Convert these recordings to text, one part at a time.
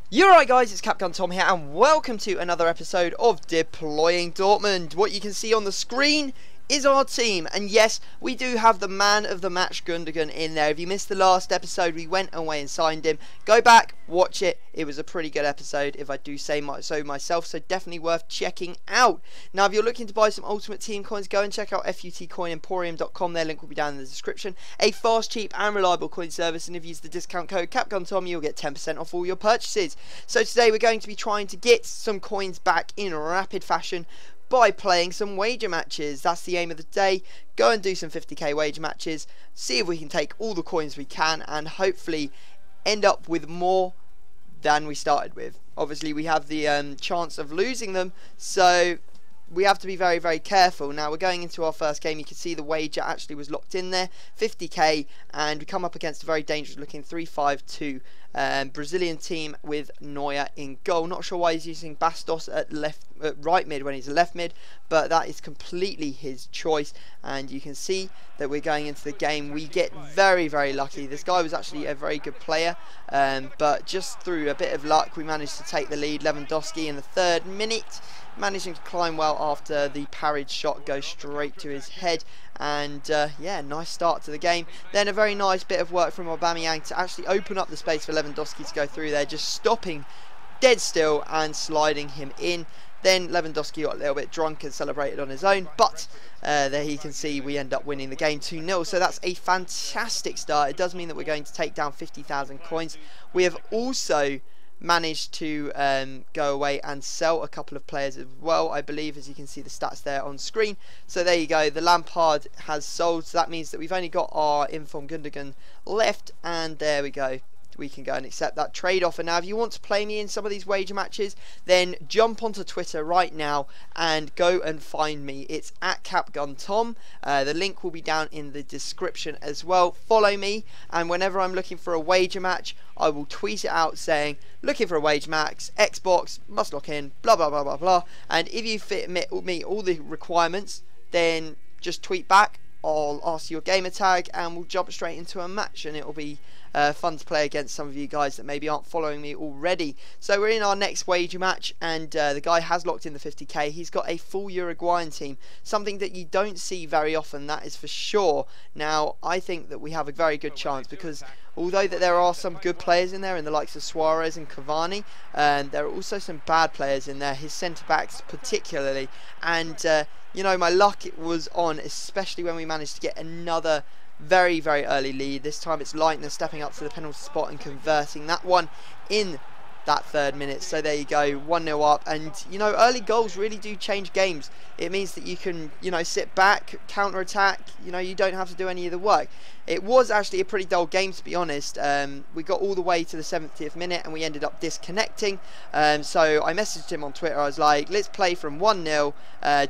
You're right guys, it's Capgun Tom here and welcome to another episode of Deploying Dortmund. What you can see on the screen is our team, and yes, we do have the man of the match Gundogan in there. If you missed the last episode, we went away and signed him. Go back, watch it. It was a pretty good episode, if I do say so myself, so definitely worth checking out. Now, if you're looking to buy some Ultimate Team coins, go and check out futcoinemporium.com. Their link will be down in the description. A fast, cheap and reliable coin service, and if you use the discount code CapgunTom, you'll get 10% off all your purchases. So today we're going to be trying to get some coins back in rapid fashion by playing some wager matches. That's the aim of the day. Go and do some 50k wager matches, see if we can take all the coins we can and hopefully end up with more than we started with. Obviously we have the chance of losing them, so we have to be very, very careful. Now we're going into our first game. You can see the wager actually was locked in there, 50k, and we come up against a very dangerous looking 3-5-2 Brazilian team with Neuer in goal. Not sure why he's using Bastos at right mid when he's a left mid, but that is completely his choice. And you can see that we're going into the game. We get very, very lucky. This guy was actually a very good player, but just through a bit of luck we managed to take the lead. Lewandowski in the 3rd minute, managing to climb well after the parried shot goes straight to his head. And yeah, nice start to the game. Then a very nice bit of work from Aubameyang to actually open up the space for Lewandowski to go through there, just stopping dead still and sliding him in. Then Lewandowski got a little bit drunk and celebrated on his own, but there you can see we end up winning the game 2-0. So that's a fantastic start. It does mean that we're going to take down 50,000 coins. We have also managed to go away and sell a couple of players as well, I believe, as you can see the stats there on screen. So there you go, the Lampard has sold, so that means that we've only got our informed Gundogan left, and there we go. We can go and accept that trade offer. Now if you want to play me in some of these wager matches, then jump onto Twitter right now and go and find me. It's at CapgunTom. The link will be down in the description as well. Follow me, and whenever I'm looking for a wager match, I will tweet it out saying looking for a wager match, Xbox, must lock in, blah blah blah blah blah. And if you meet all the requirements, then just tweet back. I'll ask your gamer tag and we'll jump straight into a match, and it'll be fun to play against some of you guys that maybe aren't following me already. So we're in our next wager match, and the guy has locked in the 50k. He's got a full Uruguayan team, something that you don't see very often, that is for sure. Now I think that we have a very good chance, because although that there are some good players in there in the likes of Suarez and Cavani, there are also some bad players in there, his centre backs particularly. And you know, my luck was on, especially when we managed to get another very, very early lead. This time it's Leitner stepping up to the penalty spot and converting that one in that 3rd minute. So there you go, 1-0 up. And you know, early goals really do change games. It means that you can, you know, sit back, counter attack. You know, you don't have to do any of the work. It was actually a pretty dull game, to be honest. We got all the way to the 70th minute and we ended up disconnecting. So I messaged him on Twitter. I was like, let's play from 1-0.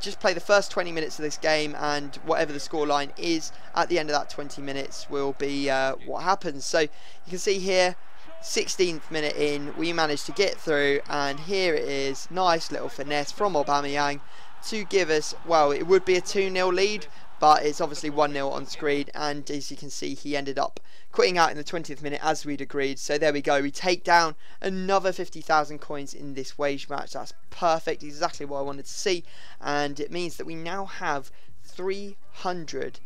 Just play the first 20 minutes of this game, and whatever the scoreline is at the end of that 20 minutes will be what happens. So you can see here, 16th minute in, we managed to get through, and here it is, nice little finesse from Aubameyang to give us, well, it would be a 2-0 lead, but it's obviously 1-0 on screen. And as you can see, he ended up quitting out in the 20th minute as we'd agreed. So there we go, we take down another 50,000 coins in this wage match. That's perfect, exactly what I wanted to see, and it means that we now have 300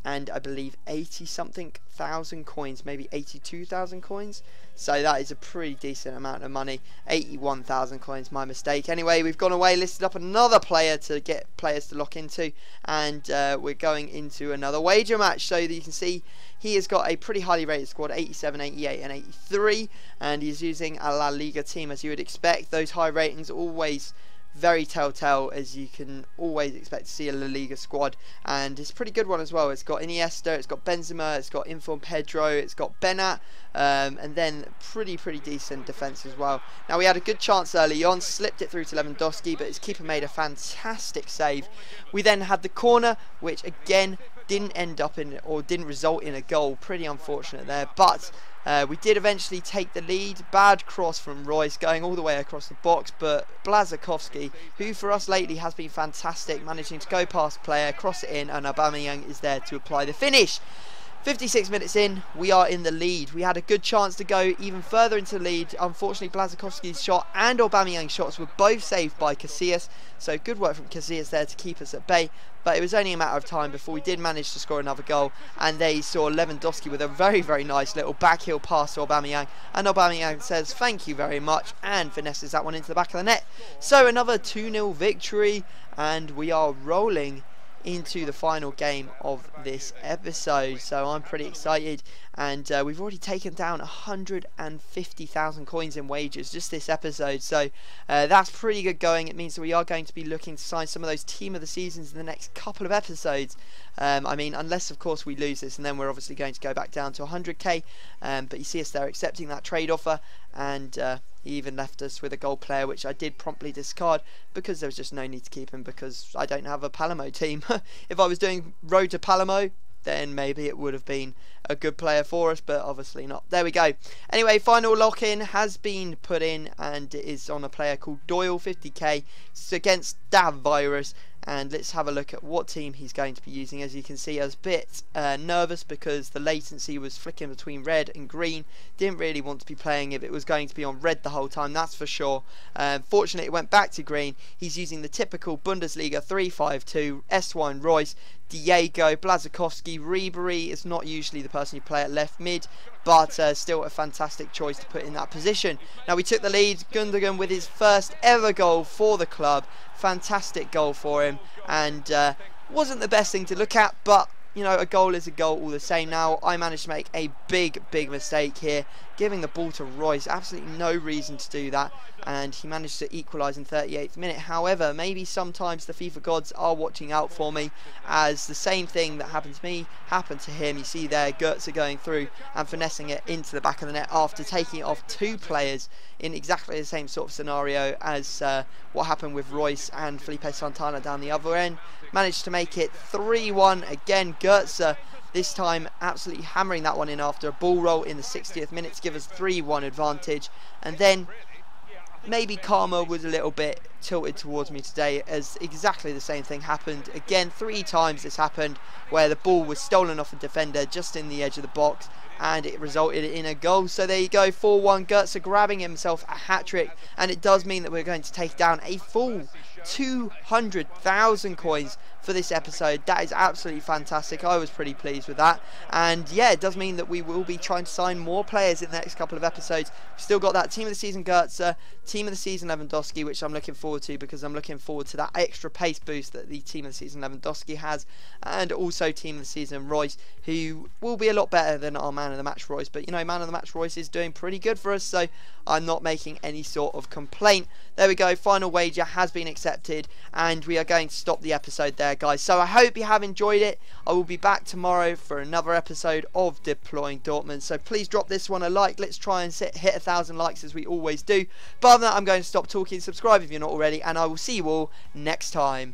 and I believe 80 something thousand coins, maybe 82,000 coins. So that is a pretty decent amount of money. 81,000 coins, my mistake. Anyway, we've gone away, listed up another player to get players to lock into, and we're going into another wager match. So that you can see he has got a pretty highly rated squad, 87, 88 and 83, and he's using a La Liga team, as you would expect. Those high ratings always very telltale, as you can always expect to see a La Liga squad, and it's a pretty good one as well. It's got Iniesta, it's got Benzema, it's got informed Pedro, it's got Benat, and then pretty decent defence as well. Now we had a good chance early on, slipped it through to Lewandowski, but his keeper made a fantastic save. We then had the corner, which again didn't end up in, or didn't result in a goal. Pretty unfortunate there, but we did eventually take the lead. Bad cross from Royce going all the way across the box, but Blazakowski, who for us lately has been fantastic, managing to go past player, cross it in, and Aubameyang is there to apply the finish. 56 minutes in, we are in the lead. We had a good chance to go even further into the lead. Unfortunately, Błaszczykowski's shot and Aubameyang's shots were both saved by Casillas. So good work from Casillas there to keep us at bay. But it was only a matter of time before we did manage to score another goal. And there you saw Lewandowski with a very, very nice little backheel pass to Aubameyang. And Aubameyang says thank you very much and finesses that one into the back of the net. So another 2-0 victory, and we are rolling into the final game of this episode. So I'm pretty excited, and we've already taken down 150,000 coins in wages just this episode, so that's pretty good going. It means that we are going to be looking to sign some of those team of the seasons in the next couple of episodes. I mean, unless of course we lose this, and then we're obviously going to go back down to 100k, but you see us there accepting that trade offer, and he even left us with a gold player, which I did promptly discard because there was just no need to keep him because I don't have a Palamo team. If I was doing Road to Palamo, then maybe it would have been a good player for us, but obviously not. There we go. Anyway, final lock-in has been put in, and it is on a player called Doyle, 50k. It's against dowpg, and let's have a look at what team he's going to be using. As you can see, I was a bit nervous because the latency was flicking between red and green. Didn't really want to be playing if it was going to be on red the whole time, that's for sure. Fortunately, it went back to green. He's using the typical Bundesliga 3-5-2, S1 Royce, Diego, Błaszczykowski. Ribery is not usually the person you play at left mid, but still a fantastic choice to put in that position. Now we took the lead. Gundogan with his first ever goal for the club. Fantastic goal for him, and wasn't the best thing to look at, but you know, a goal is a goal all the same. Now I managed to make a big mistake here, giving the ball to Royce. Absolutely no reason to do that, and he managed to equalise in 38th minute. However, maybe sometimes the FIFA gods are watching out for me, as the same thing that happened to me happened to him. You see there, Götze going through and finessing it into the back of the net after taking it off two players in exactly the same sort of scenario as what happened with Royce and Felipe Santana down the other end. Managed to make it 3-1 again. Götze this time absolutely hammering that one in after a ball roll in the 60th minute to give us 3-1 advantage. And then maybe karma was a little bit tilted towards me today, as exactly the same thing happened again. 3 times this happened where the ball was stolen off a defender just in the edge of the box, and it resulted in a goal. So there you go, 4-1. Götze grabbing himself a hat-trick, and it does mean that we're going to take down a full 200,000 coins for this episode. That is absolutely fantastic. I was pretty pleased with that, and yeah, it does mean that we will be trying to sign more players in the next couple of episodes. We've still got that team of the season Götze, team of the season Lewandowski, which I'm looking forward to because I'm looking forward to that extra pace boost that the team of the season Lewandowski has, and also team of the season Royce, who will be a lot better than our man of the match Royce. But you know, man of the match Royce is doing pretty good for us, so I'm not making any sort of complaint. There we go, final wager has been accepted, and we are going to stop the episode there, guys. So I hope you have enjoyed it. I will be back tomorrow for another episode of Deploying Dortmund, so please drop this one a like. Let's try and hit 1,000 likes as we always do. But other than that, I'm going to stop talking. Subscribe if you're not already, and I will see you all next time.